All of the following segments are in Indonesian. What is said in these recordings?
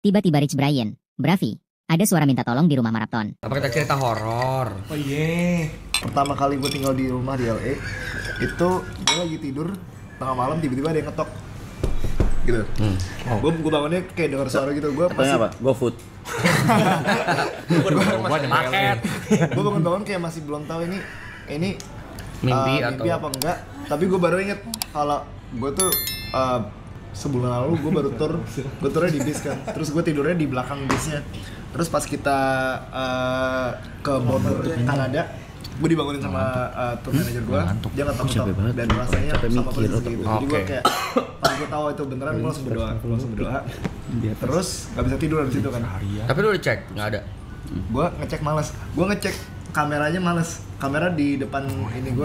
Tiba-tiba Rich Brian, Bravi, ada suara minta tolong di rumah maraton. Apa kita cerita horor? Oh iya. Pertama kali gue tinggal di rumah di LA, itu gue lagi tidur tengah malam tiba-tiba ada yang ngetok. Gitu. Gue bangunnya kayak dengar suara gitu. Gue pasti apa? GoFood. Gue market. Gue bangun-bangun kayak masih belum tahu ini mimpi apa enggak. Tapi gue baru inget kalau gue tuh sebulan lalu gue baru turnya di bis kan. Terus gue tidurnya di belakang bisnya. Terus pas kita ke border Kanada, gue dibangunin sama tour manager gue. Dia ngetok-ngetok dan rasanya sama persis gitu. Jadi gue kayak pas gue tahu itu beneran, gue langsung berdoa. Terus gak bisa tidur di situ kan. Tapi lu udah cek? Nggak ada? Gue ngecek males. Gue ngecek kameranya males. Kamera di depan ini gue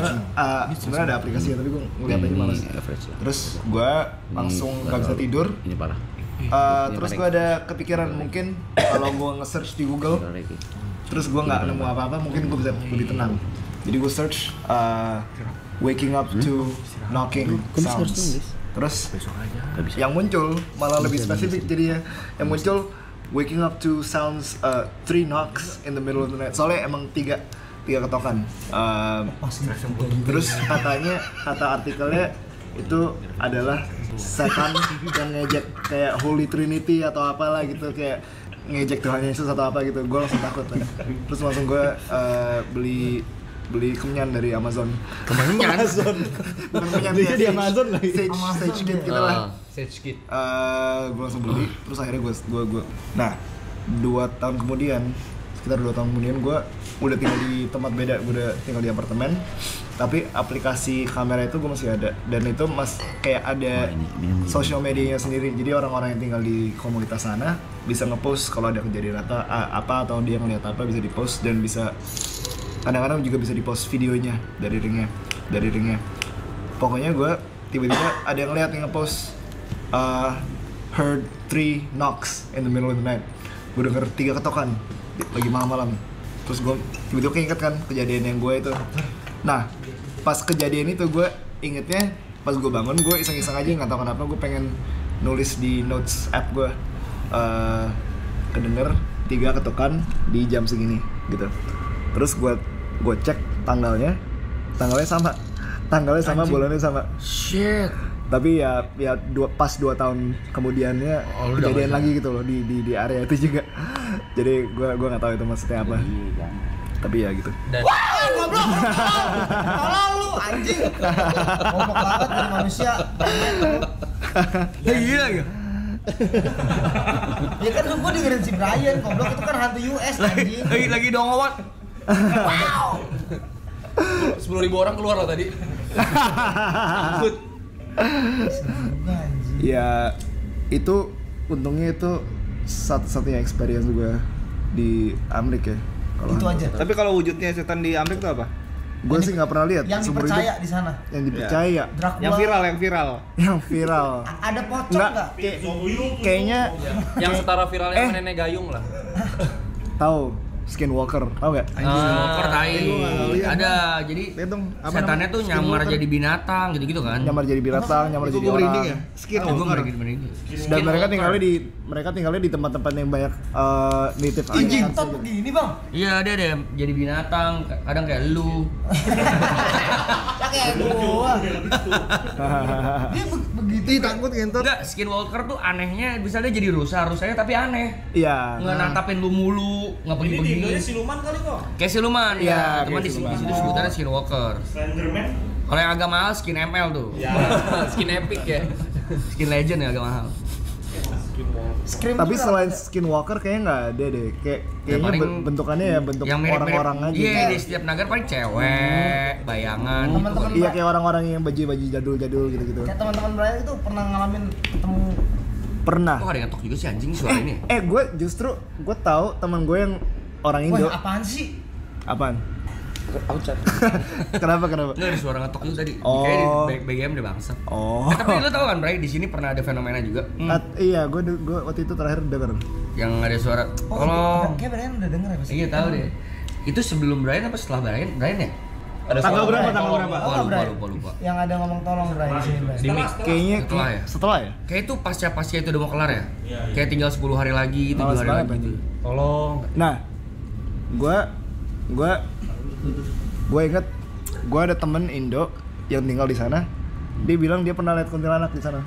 sebenarnya ada aplikasinya tapi gue ngeliat aja males. Terus gue langsung gak bisa tidur. Ini parah. Terus gue ada kepikiran mungkin kalau gue nge-search di Google, terus gue nggak nemu apa-apa, mungkin gue bisa lebih tenang. Jadi gue search waking up to knocking sounds. Terus yang muncul malah lebih spesifik jadinya. Yang muncul waking up to sounds 3 knocks in the middle of the night. Soalnya emang tiga ketokan. Terus kata artikelnya itu adalah setan yang ngejek kayak Holy Trinity atau apalah gitu, kayak ngejek Tuhan Yesus atau apa gitu. Gue langsung takut kan. Terus langsung gue beli kemenyan dari Amazon. Kemenyan? Bukan kemenyan ya, di Amazon lagi. Sage kit gitu lah. Sage kit. Gue langsung beli. Terus akhirnya gue. Nah, 2 tahun kemudian, sekitar 2 tahun kemudian gue udah tinggal di tempat beda. Gue udah tinggal di apartemen. Tapi aplikasi kamera itu gue masih ada, dan itu kayak ada social medianya sendiri. Jadi orang-orang yang tinggal di komunitas sana bisa ngepost kalau ada kejadian apa atau dia ngeliat apa bisa dipost, dan bisa kadang-kadang juga bisa dipost videonya dari ringnya. Pokoknya gue tiba-tiba ada yang ngeliat yang ngepost heard 3 knocks in the middle of the night. Gue denger 3 ketokan lagi malam-malam. Terus gue tiba-tiba keinget kan kejadian yang gue itu. Nah, pas kejadian itu gue ingetnya pas gue bangun, gue iseng-iseng aja nggak tahu kenapa gue pengen nulis di notes app gue kedenger 3 ketukan di jam segini gitu. Terus gue cek tanggalnya sama bulannya sama. Shit. Tapi pas 2 tahun kemudiannya kejadian lagi gitu loh di area itu juga. Jadi gue nggak tahu itu maksudnya apa. Tapi ya gitu. Wah, goblok. Tolong lu anjing. Goblok banget dari manusia. Iya ya. Ya kan lu gua dengerin si Brian, goblok itu kan hantu US anjing. Lagi dongowat. Wow. 10.000 orang keluar lah tadi. Ya itu untungnya itu satu-satunya experience gue di Amerika ya. Itu aja. Tapi kalau wujudnya setan di Amerika itu apa? Gue sih nggak pernah lihat. Yang dipercaya di sana. Yang dipercaya. Dracula. Yang viral. Yang viral. Ada pocong nggak? Kayaknya. Yang setara viralnya sama Nenek Gayung lah. Tahu. Skinwalker, tau gak? Skinwalker ada, jadi setannya tuh nyamar jadi binatang gitu-gitu kan. Nyamar jadi binatang, nyamar jadi orang. Ya? Skinwalker. Dan mereka tinggalnya di tempat-tempat yang banyak native Anjing top begini bang. Iya dia ada jadi binatang, kadang kayak lu. Kayak gua. Dia begitu takut ngentot. Enggak, Skinwalker tuh anehnya bisa dia jadi rusanya tapi aneh. Iya. Nggak nantapin lu mulu, nggak pergi-pergi. Indonya siluman kali kok. Kayak siluman ya, cuman di situ siluman. sebutannya Skinwalker. Slenderman. Kalau yang agak mahal skin ML tuh. Ya. Skin epic ya. Skin legend ya agak mahal. Scream. Tapi selain Skinwalker kayaknya nggak ada deh. Kayaknya paling bentukannya ya bentuk yang mirip-mirip orang-orang aja. Iya, di setiap negara paling cewek, bayangan. Teman-teman Iya kayak orang-orang yang baju-baju jadul-jadul gitu-gitu. Kayak teman-teman Brian itu pernah ngalamin ketemu. Pernah. Kok ada yang ngetok juga sih anjing suara ini? Gue tahu teman gue yang orang Indo. Wah, apaan sih? Apaan? Kenapa? Nggak ada suara ngetok itu tadi. Oh. Kayak di BGM deh bangsa. Oh. Tapi lu tau kan, Bray, di sini pernah ada fenomena juga. Iya, gue waktu itu terakhir denger. Yang ada suara. Oh, Kalau kayak Brian udah denger ya pasti. iya tahu deh. Itu sebelum Brian apa setelah Brian? Brian ya? Tanggal berapa? Lupa. Yang ada ngomong tolong Bray di sini Bray. Di mic. Kayaknya Setelah ya? ya? Kayak itu pasca itu udah mau kelar ya? Kayak tinggal 10 hari lagi, 7 Males hari banget, lagi. anjing. Tolong. Nah, gue inget gue ada temen Indo yang tinggal di sana. Dia bilang dia pernah lihat kuntilanak di sana.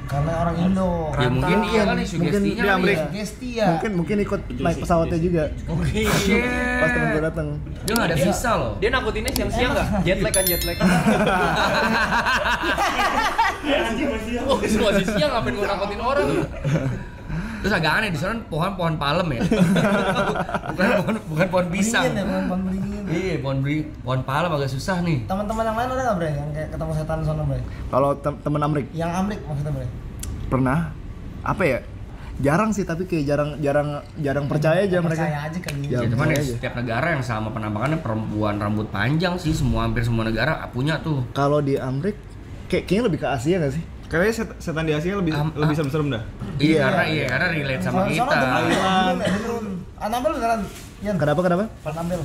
Karena orang Indo. Ya mungkin iya kali Mungkin sugestinya di kali Amerika. ya. Gesti ya. Mungkin ikut naik pesawatnya juga. Shit. Pas temen gue datang. Dia nggak ada visa loh. Dia nakutinnya siang-siang nggak? Jet lag. Oh, masih siang ngapain gua nakutin orang? Terus agak aneh di sana pohon palem ya. bukan pohon pisang. Beringin ya, pohon beringin. Iya, pohon palem agak susah nih. Teman-teman yang lain ada nggak Bray yang kayak ketemu setan di sana Bray? Kalau temen Amrik Yang Amrik maksudnya Bray? pernah apa ya? Jarang sih, tapi kayak jarang percaya aja mereka. Percaya aja kali. Ya, cuman ya setiap negara yang sama penampakannya perempuan rambut panjang sih, hampir semua negara punya tuh. Kalau di Amrik kayaknya lebih ke Asia nggak sih? Kayaknya setan di Asia lebih serem dah. Iya, karena relate sama kita. Beneran. Anambel beneran. Yan. Kenapa? Anambel.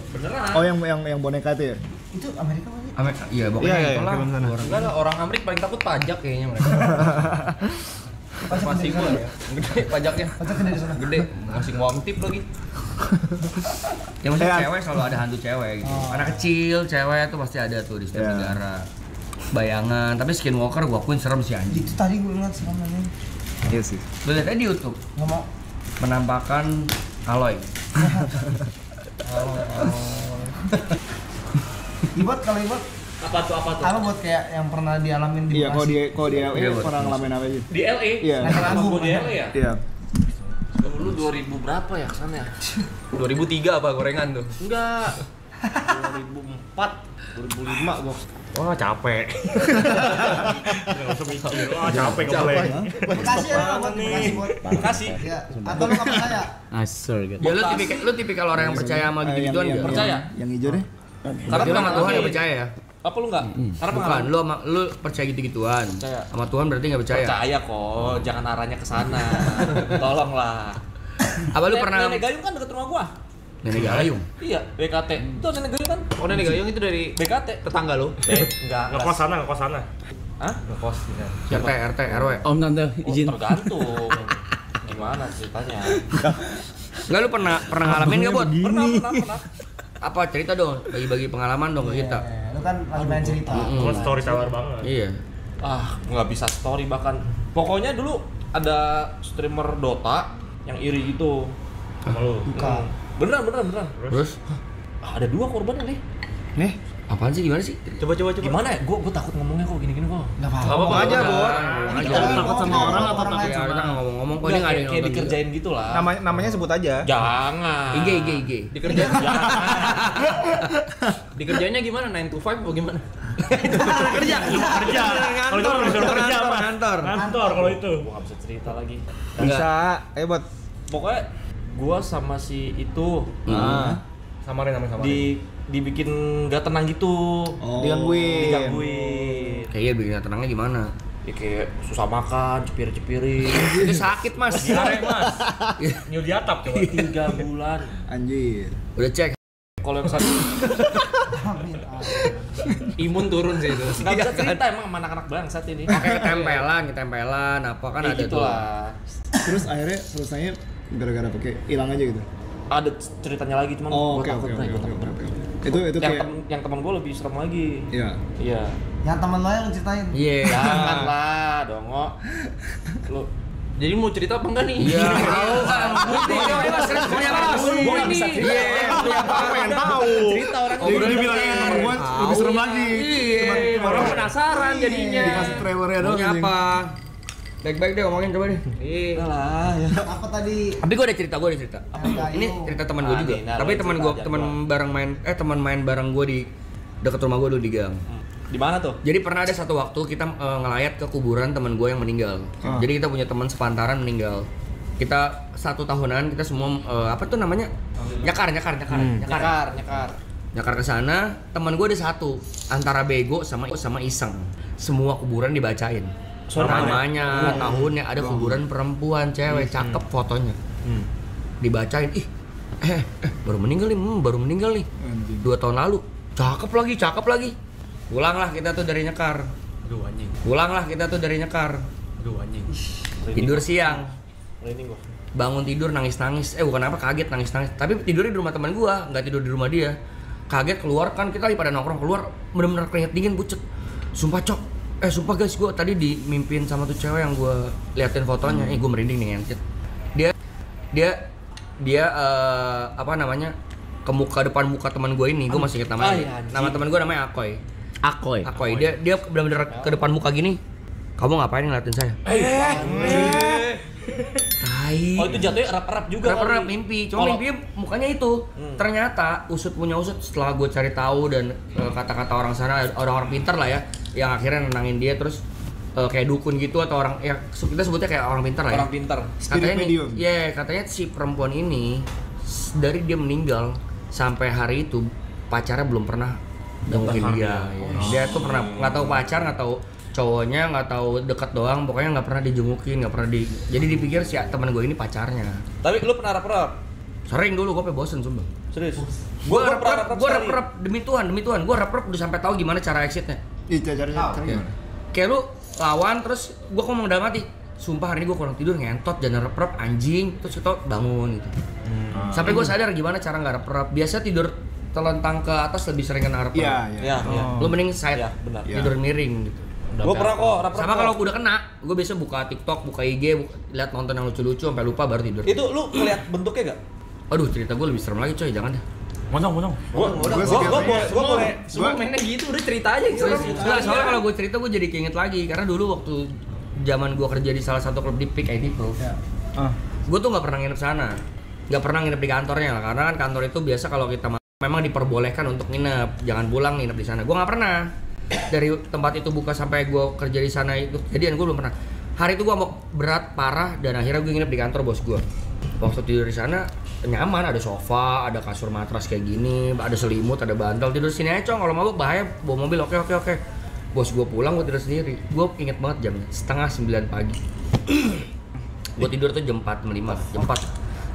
Oh, yang boneka itu ya? Itu Amerika kali. Iya, pokoknya Iya, itulah. film sana. Enggak lah, orang Amerika paling takut pajak kayaknya mereka. Pasti gua ya. Gede pajaknya. Pajak gede di sana. Gede, ngasih uang tip lagi. Ya maksudnya cewek selalu ada hantu cewek gitu. Anak kecil, cewek tuh pasti ada tuh di setiap negara. Bayangan, tapi Skinwalker gua akuin serem sih anjing. Itu tadi gue ngeliat serem namanya. Iya sih. Lu lihat aja di YouTube. Nggak mau. Penampakan Aloy. Ibot kalau Ibot Apa tuh? apa buat kayak yang pernah dialamin di Iya, kalau dia Iya, pernah ngalamin apa aja? Di LA? Iya. Sama gua di LA ya? Iya. Dulu 2000 berapa ya kesana ya? 2003 apa gorengan tuh? Enggak. 2004, 2005 gua. Wah, capek. Enggak usah mikir. Wah, capek boleh. Bekasi ya buat Bekasi buat. Bekasi. Iya. Atau lu nggak percaya? Ya lu tipikal orang yang percaya sama gitu-gituan enggak? Percaya? Yang hijau deh. Karena lu sama Tuhan enggak percaya ya? Apa lu enggak? Karena Bukan, pengalaman. lu percaya gitu-gituan. Percaya. Sama Tuhan berarti enggak percaya. Percaya kok, jangan arahnya ke sana. Tolonglah. Apa lu pernah Nenek Gayung kan dekat rumah gua. Nenek Gayung? Iya, BKT. Itu Nenek Gayung kan? Oh, Nenek Gayung itu dari BKT. tetangga lo? Enggak. Ngekos sana. Hah? Ngekos. RT, RW. Om tante izin. Tergantung. Gimana ceritanya? Enggak, lu pernah ngalamin enggak, Bot? Pernah. Apa cerita dong, bagi-bagi pengalaman dong ke kita. Lu kan lagi main cerita. Story sabar banget. Iya. Nggak bisa story bahkan. Pokoknya dulu ada streamer Dota yang iri gitu. Sama lu. Bukan. Beneran. Terus Ada 2 korbannya nih. nih, apaan sih, gimana sih? Coba. Gimana ya? Gue takut ngomongnya kok gini-gini kok. Nggak apa-apa. Ngomong aja, Bor. Takut sama orang atau lain Ya, sama? kita ngomong-ngomong kok ini enggak ada yang Kayak nonton juga. dikerjain gitu lah. Namanya sebut aja. Jangan. IG. Dikerjain Jangan. dikerjainnya gimana? 9 to 5 atau gimana? Kerja. Kalau itu disuruh kerja apa? Kantor kalau itu. Gue nggak bisa cerita lagi. Bisa. Buat Pokoknya gue sama si itu Samarin namanya. dibikin nggak tenang gitu. Digangguin. Kayaknya bikin tenangnya gimana? Ya kayak susah makan, cepir-cepirin. Itu sakit, Mas. Diare, Mas. Nyul di atap coba. 3 bulan. Anjir. Udah cek. Kalau yang satu Imun turun sih itu. nggak bisa cerita emang sama anak-anak bangsat ini. Kayak ketempelan, apa kan Kayak ada gitu tuh. lah. Terus akhirnya selesainya gara-gara pakai hilang aja gitu. Ada ceritanya lagi cuman Oh, gua oke. takut, Bray, gua takut. Itu kayak Yang teman gue lebih serem lagi. iya. Iya. Yang teman lo yang ceritain. Iya. Janganlah, dongo. Lu Jadi mau cerita apa enggak nih? Iya. Tahu kan. Ini Mas Kris punya Mas. Gua nggak bisa cerita. Iya, pengen tahu. cerita orang Jadi dibilangin temen gue lebih serem lagi. Iya. Orang penasaran jadinya. Dikasih trailernya doang. Maunya anjing. apa? Baik-baik deh ngomongin coba deh. Udah lah, ya. Apa tadi? Tapi gue ada cerita. Ini cerita teman gue Ah, juga. nih, nah, Tapi lu teman cerita gue, aja, teman main bareng gue di dekat rumah gue dulu di gang. Di mana tuh? Jadi pernah ada satu waktu kita ngelayat ke kuburan teman gue yang meninggal. Jadi kita punya teman sepantaran meninggal. Kita 1 tahunan kita semua apa tuh namanya? Nyakar. Nyakar ke sana, teman gue ada satu antara bego sama iseng. Semua kuburan dibacain. Namanya, tahunnya, ada kuburan perempuan, cewek, cakep fotonya. Dibacain, baru meninggal nih, 2 tahun lalu. Cakep lagi. Pulanglah kita tuh dari nyekar. Aduh anjing. Tidur siang. Ini gua. Bangun tidur nangis-nangis. Bukan apa, kaget nangis-nangis. Tapi tidurnya di rumah teman gua, nggak tidur di rumah dia. Kaget keluar kan, kita lagi pada nongkrong, keluar bener-bener keringet dingin pucet. Sumpah Cok. Sumpah guys, gua tadi dimimpin sama tuh cewek yang gua liatin fotonya. Gua merinding nih ngentit. Dia apa namanya? Ke depan muka teman gue ini, gue masih ingat namanya. Nama teman gue namanya Akoy. Dia benar-benar ke depan muka gini. Kamu ngapain ngeliatin saya? Tai. Oh itu jatuhnya erap-erap juga. Erap-erap mimpi. Cuma mimpi mukanya itu. Ternyata usut punya usut setelah gue cari tahu dan kata-kata orang sana, orang-orang pintar lah ya, yang akhirnya nenangin dia terus kayak dukun gitu atau orang ya kita sebutnya kayak orang pintar lah ya. Orang pintar. Spirit medium. Katanya si perempuan ini dari dia meninggal sampai hari itu pacarnya belum pernah dengerin dia. Dia tuh pernah nggak tahu pacar, nggak tahu cowoknya, nggak tahu deket doang, pokoknya nggak pernah dijengukin, nggak pernah jadi dipikir si teman gue ini pacarnya. Tapi lu pernah rap-rap? Sering dulu, gue bosen sumpah. Serius? Gue rap-rap demi Tuhan, gue rap-rap udah sampai tahu gimana cara exitnya. Iya, caranya gimana? Kayak lu lawan terus gue ngomong dalam hati, sumpah hari ini gue kurang tidur ngentot, jangan rap-rap anjing, terus kita bangun gitu. Sampai gue sadar gimana cara nggak rap-rap. Biasa tidur telentang ke atas lebih sering kena rap-rap. Iya. Lu mending side, benar. tidur miring gitu. Gue pernah kok rap-rap. Sama kalau udah kena, gue biasa buka TikTok, buka IG, lihat nonton yang lucu-lucu sampai lupa baru tidur. Itu lu ngeliat bentuknya gak? Aduh, cerita gue lebih serem lagi coy, jangan deh. Monyong. Gue boleh. Semua mainnya gitu, udah cerita aja gitu. Soalnya kalau gue cerita gue jadi keinget lagi karena dulu waktu zaman gue kerja di salah satu klub di Peak IT Pro. Gue tuh nggak pernah nginep sana, nggak pernah nginep di kantornya lah, karena kan kantor itu biasa kalau kita memang diperbolehkan untuk nginep, jangan pulang nginep di sana. Gue nggak pernah. Dari tempat itu buka sampai gue kerja di sana itu kejadian gue belum pernah. Hari itu gue mau berat parah dan akhirnya gue nginep di kantor bos gue. Waktu tidur di sana nyaman, ada sofa, ada kasur matras kayak gini, ada selimut, ada bantal, tidur sini aja Cong, kalau mabuk bahaya bawa mobil. Oke. Bos gue pulang, gue tidur sendiri. Gue inget banget jamnya 8:30 pagi. Gue tidur tuh jam 4:05, jam 4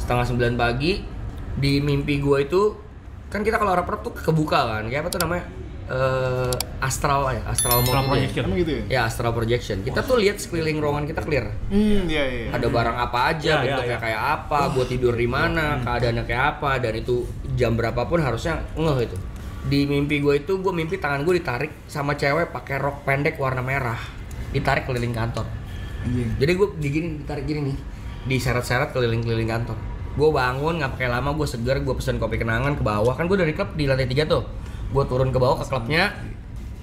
7:30 pagi. Di mimpi gue itu kan kita kalau rap-rap tuh kebuka kan, kayak apa tuh namanya, astral projection. Emang gitu ya? Ya, astral projection. Kita tuh lihat sekeliling ruangan kita clear. Iya. Ada barang apa aja, bentuknya kayak apa, gue tidur di mana, keadaannya kayak apa, dan itu jam berapapun harusnya ngeh itu. Di mimpi gue itu, gue mimpi tangan gue ditarik sama cewek pakai rok pendek warna merah, ditarik keliling kantor. Jadi gue ditarik gini nih, diseret-seret keliling-keliling kantor. Gue bangun, nggak pakai lama, gue segar, gue pesen kopi kenangan ke bawah. Kan gue dari klub di lantai 3 tuh. Gue turun ke bawah ke klubnya,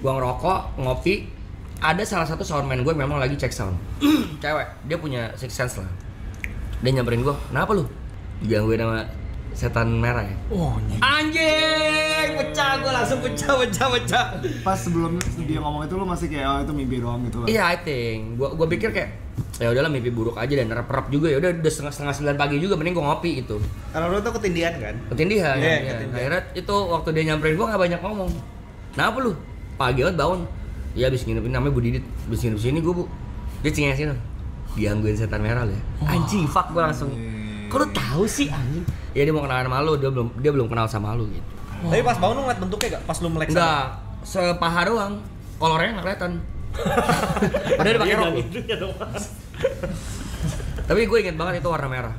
gue ngerokok, ngopi. Ada salah satu soundman gue memang lagi cek sound. Cewek, dia punya six sense lah. Dia nyamperin gue, kenapa lu? Digangguin sama setan merah ya? Oh, anjing, pecah, gue langsung pecah. Pas sebelum dia ngomong itu lu masih kayak itu mimpi doang gitu lah. Iya, I think. Gue pikir kayak ya udahlah mimpi buruk aja dan rap juga ya udah 8:30 pagi juga mending gue ngopi gitu. Kalau lu tuh ketindihan kan? Ketindihan. Iya, Ya. Akhirnya itu waktu dia nyamperin gue nggak banyak ngomong. Kenapa lu? Pagi banget bangun. Ya abis nginepin namanya Bu Didit. Abis nginep sini gue Bu. Dia cengesin. Gangguin setan merah lu ya. Anjing, fuck gue langsung. Kok lu tahu sih anjing? Ya dia mau kenalan sama lu, dia belum kenal sama lu gitu. Tapi pas bangun lu ngeliat bentuknya gak? Pas lu melek sana? Enggak, sepaha doang. Kolornya nggak kelihatan. Padahal dia pakai rok. Tapi gue inget banget itu warna merah.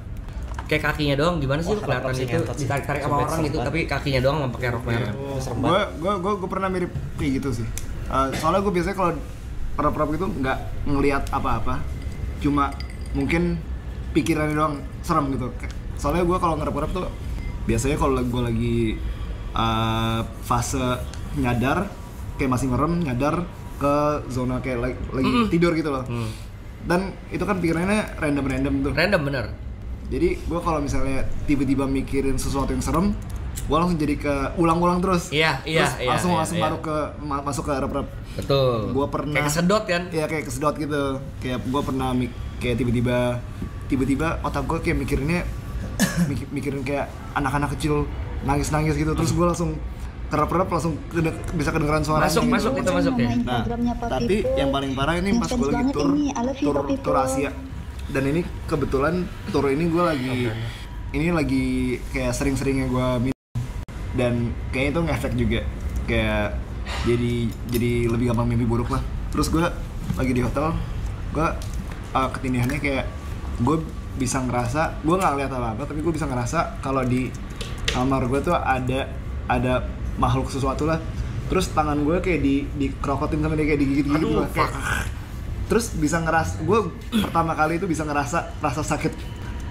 Kayak kakinya doang, gimana sih kelihatan itu ditarik-tarik sama orang gitu, tapi kakinya doang pakai rok merah. Gue pernah mirip kayak gitu sih. Soalnya gue biasanya kalau rap-rap gitu nggak ngelihat apa-apa, cuma mungkin pikirannya doang serem gitu. Soalnya gue kalau ngerap-ngerap tuh biasanya kalau gue lagi fase nyadar, kayak masih merem, nyadar ke zona kayak lagi tidur gitu loh. Dan itu kan pikirannya random tuh. Random bener. Jadi gue kalau misalnya tiba-tiba mikirin sesuatu yang serem, gue langsung jadi ke ulang-ulang terus. Iya. Langsung baru ke masuk ke rap-rap. Betul. Gue pernah kayak kesedot kan? Iya, kayak kesedot gitu. Kayak gue pernah kayak tiba-tiba otak gue kayak mikirin kayak anak-anak kecil nangis gitu. Terus gue langsung kerap-kerap langsung bisa kedengeran suaranya. Masuk gitu. ya. Nah, tapi yang paling parah ini pas gue lagi tur Asia. Dan ini kebetulan tour ini gue lagi kayak sering-seringnya gue minum, dan kayaknya itu ngefek juga. kayak jadi lebih gampang mimpi buruk lah. Terus gue lagi di hotel, gue ketindihannya kayak gue bisa ngerasa, gue nggak lihat apa-apa tapi gue bisa ngerasa kalau di kamar gue tuh ada makhluk sesuatu lah. Terus tangan gue kayak dikerokotin sama dia, kayak digigit gitu lah. Terus bisa ngeras, gue pertama kali itu bisa ngerasa rasa sakit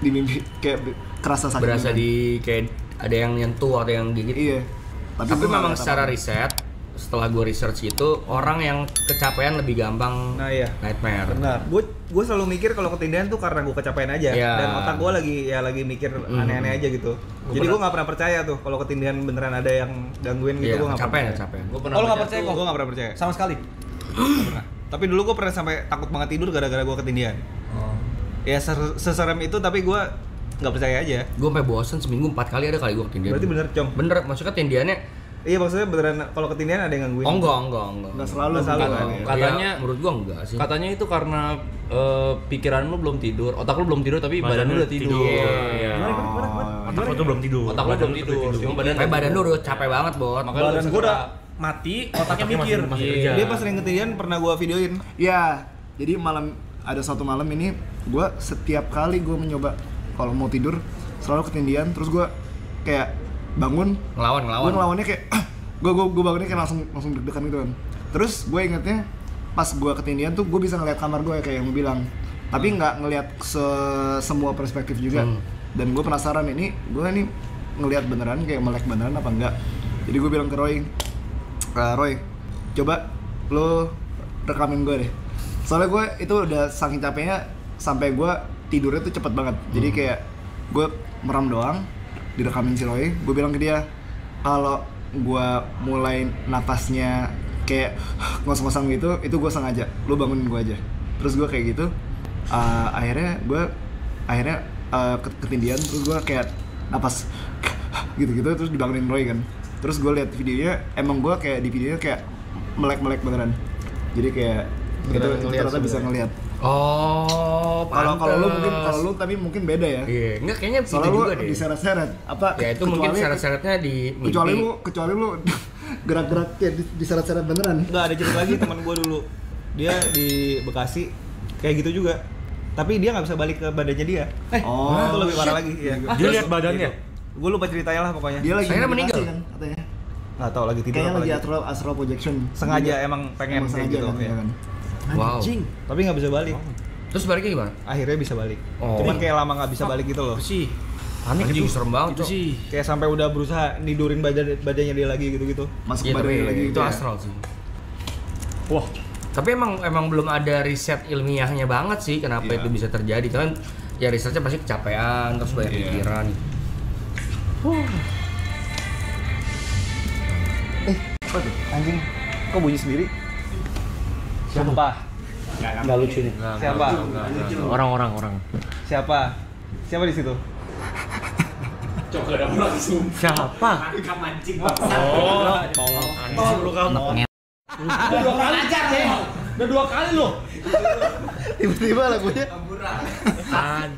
di mimpi, kayak kerasa sakit. Berasa beneran. di kayak ada yang nyentuh, ada yang gigit. Iya. Tapi gua memang nggak secara apa-apa. riset, setelah gue research itu orang yang kecapean lebih gampang Nah iya. nightmare. Benar. Gue selalu mikir kalau ketindihan tuh karena gue kecapean aja. Iya. Dan otak gue lagi mikir aneh-aneh aja gitu. Jadi gue nggak pernah percaya tuh kalau ketindihan beneran ada yang gangguin gitu. Iya, Gue nggak kecapean, pernah. kecapean. Gue pernah Oh, lu nggak baca percaya tuh. kok? Gue nggak pernah percaya. Sama sekali. Nggak pernah. Tapi dulu gue pernah sampai takut banget tidur gara-gara gue ketindihan. Ya seserem itu tapi gue nggak percaya aja. Gue sampai bosen seminggu 4 kali ada kali gue ketindihan. Berarti bener Com. Bener, maksudnya tindiannya Iya maksudnya beneran kalau ketindihan ada yang gangguin. oh enggak. Nggak selalu Nggak selalu, kan, kan? ya. Katanya Ya, menurut gue enggak sih. Katanya itu karena pikiran lu belum tidur, otak lu belum tidur tapi badan lu udah tidur. Iya. Otak lu tuh belum tidur. Otak lu belum tidur, cuma badan Kayak badan lu udah capek banget, Bot. Makanya lu Badan bisa gue udah gerak. mati, otaknya mikir. masih Iya. kerja. Dia pas sering ketindihan pernah gue videoin. Iya, jadi ada satu malam ini gue setiap kali gue mencoba kalau mau tidur selalu ketindihan, terus gue kayak bangun, Ngelawan. gue ngelawannya kayak gue bangunnya kayak langsung deg-degan gitu kan. Terus gue ingetnya pas gue ketindihan tuh gue bisa ngeliat kamar gue kayak yang lu bilang, tapi nggak ngeliat semua perspektif juga. Dan gue penasaran ini gue ngeliat beneran kayak melek beneran apa enggak. Jadi gue bilang ke Roy, Roy, coba lo rekamin gue deh. Soalnya gue itu udah saking capeknya sampai gue tidurnya tuh cepet banget. Jadi kayak gue meram doang, direkamin si Roy. Gue bilang ke dia, kalau gue mulai napasnya kayak ngos-ngosan gitu, itu gue sengaja, lu bangunin gue aja. Terus gue kayak gitu, akhirnya ketindihan, terus gue kayak napas gitu-gitu, terus dibangunin Roy kan. Terus gue lihat videonya, emang gue kayak di videonya kayak melek beneran. Jadi kayak itu ternyata bisa ngelihat. Oh, Kalau lu tapi mungkin beda ya. Iya, enggak kayaknya gitu Soalnya lu juga deh. diseret-seret apa? Ya itu mungkin seret-seretnya di mimpi. kecuali lu gerak-gerak kayak diseret-seret beneran. Nggak, ada cerita lagi teman gue dulu. Dia di Bekasi kayak gitu juga. Tapi dia nggak bisa balik ke badannya dia. Oh, Itu lebih parah lagi. Iya. Dia lihat badannya. Gue lupa ceritanya lah pokoknya. Dia lagi Akhirnya meditasi meninggal. kan katanya. Nggak tahu lagi tidur Kayaknya apa lagi lagi. astral projection. Sengaja emang pengen kayak sengaja gitu. kan, ya. ya kan. Wow. Tapi nggak bisa balik. Terus baliknya gimana? Akhirnya bisa balik. Oh. Cuman kayak lama nggak bisa balik gitu loh. sih. Aneh itu serem banget Itu Cok. sih. Kayak sampai udah berusaha nidurin badannya dia lagi gitu-gitu. Masuk Iya, badannya tapi lagi itu gitu ya. astral sih. Wah, Tapi emang belum ada riset ilmiahnya banget sih kenapa Iya. itu bisa terjadi. Kan ya risetnya pasti kecapean, terus banyak Iya. pikiran. Apa tuh? Anjing. Kok bunyi sendiri? Siapa? Nggak lucu nih. Siapa? orang. Siapa? Siapa di situ? Siapa? Udah 2 kali loh. Tiba-tiba lagunya An.